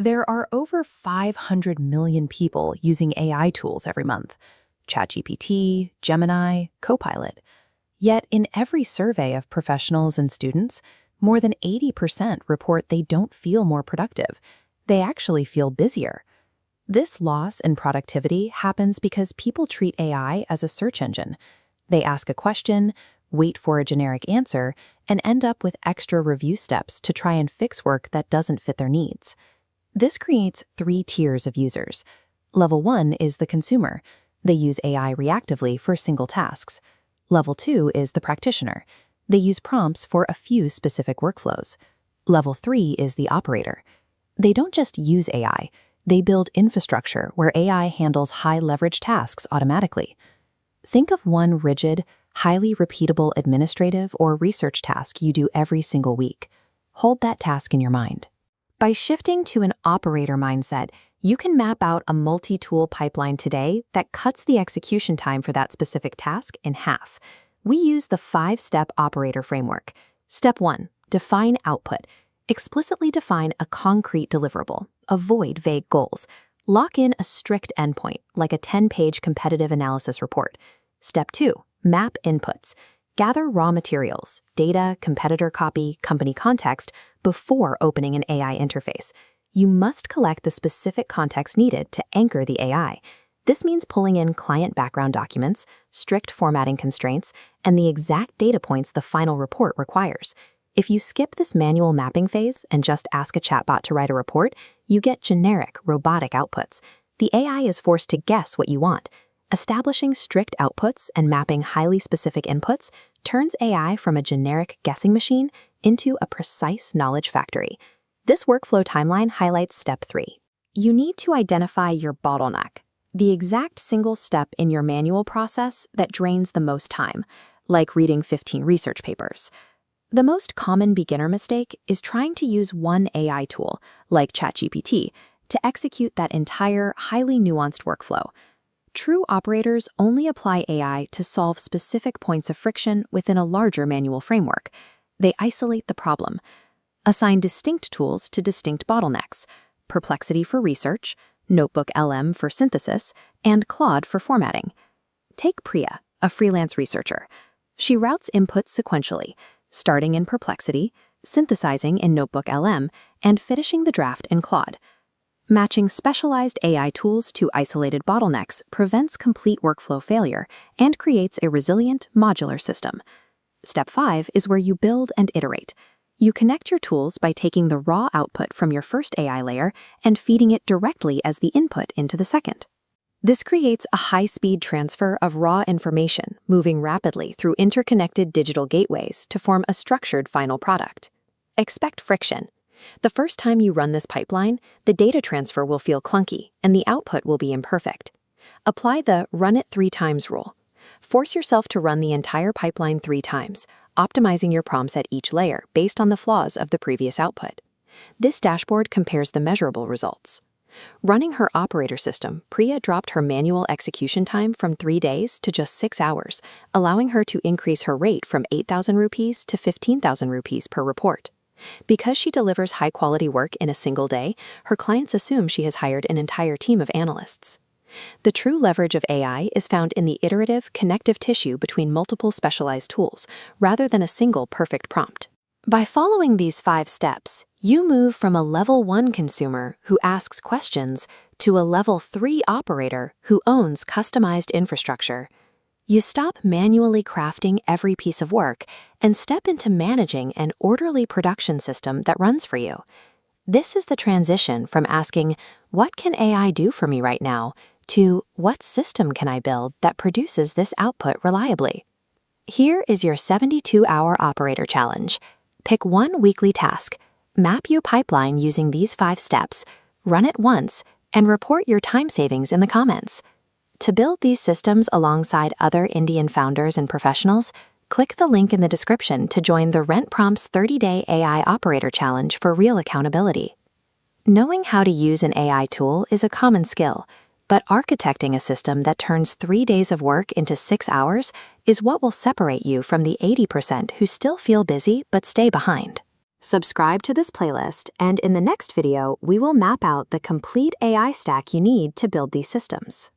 There are over 500 million people using AI tools every month: ChatGPT, Gemini, Copilot. Yet in every survey of professionals and students, more than 80% report they don't feel more productive. They actually feel busier. This loss in productivity happens because people treat AI as a search engine. They ask a question, wait for a generic answer, and end up with extra review steps to try and fix work that doesn't fit their needs. This creates 3 tiers of users. Level 1 is the consumer. They use AI reactively for single tasks. Level 2 is the practitioner. They use prompts for a few specific workflows. Level 3 is the operator. They don't just use AI, they build infrastructure where AI handles high-leverage tasks automatically. Think of one rigid, highly repeatable administrative or research task you do every single week. Hold that task in your mind. By shifting to an operator mindset, you can map out a multi-tool pipeline today that cuts the execution time for that specific task in half. We use the 5-step operator framework. Step 1, define output. Explicitly define a concrete deliverable. Avoid vague goals. Lock in a strict endpoint, like a 10-page competitive analysis report. Step 2, map inputs. Gather raw materials, data, competitor copy, company context, before opening an AI interface. You must collect the specific context needed to anchor the AI. This means pulling in client background documents, strict formatting constraints, and the exact data points the final report requires. If you skip this manual mapping phase and just ask a chatbot to write a report, you get generic, robotic outputs. The AI is forced to guess what you want. Establishing strict outputs and mapping highly specific inputs turns AI from a generic guessing machine into a precise knowledge factory. This workflow timeline highlights Step 3. You need to identify your bottleneck, the exact single step in your manual process that drains the most time, like reading 15 research papers. The most common beginner mistake is trying to use one AI tool, like ChatGPT, to execute that entire, highly nuanced workflow. True operators only apply AI to solve specific points of friction within a larger manual framework. They isolate the problem, assign distinct tools to distinct bottlenecks: Perplexity for research, Notebook LM for synthesis, and Claude for formatting. Take Priya, a freelance researcher. She routes inputs sequentially, starting in Perplexity, synthesizing in Notebook LM, and finishing the draft in Claude. Matching specialized AI tools to isolated bottlenecks prevents complete workflow failure and creates a resilient, modular system. Step 5 is where you build and iterate. You connect your tools by taking the raw output from your first AI layer and feeding it directly as the input into the second. This creates a high-speed transfer of raw information, moving rapidly through interconnected digital gateways to form a structured final product. Expect friction. The first time you run this pipeline, the data transfer will feel clunky and the output will be imperfect. Apply the run it 3 times rule. Force yourself to run the entire pipeline 3 times, optimizing your prompts at each layer based on the flaws of the previous output. This dashboard compares the measurable results. Running her operator system, Priya dropped her manual execution time from 3 days to just 6 hours, allowing her to increase her rate from 8,000 rupees to 15,000 rupees per report. Because she delivers high-quality work in a single day, her clients assume she has hired an entire team of analysts. The true leverage of AI is found in the iterative, connective tissue between multiple specialized tools, rather than a single perfect prompt. By following these 5 steps, you move from a level 1 consumer who asks questions to a level 3 operator who owns customized infrastructure. You stop manually crafting every piece of work and step into managing an orderly production system that runs for you. This is the transition from asking, "What can AI do for me right now?" to "What system can I build that produces this output reliably?" Here is your 72-hour operator challenge. Pick one weekly task, map your pipeline using these 5 steps, run it once, and report your time savings in the comments. To build these systems alongside other Indian founders and professionals, click the link in the description to join the RentPrompts 30-day AI Operator Challenge for real accountability. Knowing how to use an AI tool is a common skill, but architecting a system that turns 3 days of work into 6 hours is what will separate you from the 80% who still feel busy but stay behind. Subscribe to this playlist, and in the next video, we will map out the complete AI stack you need to build these systems.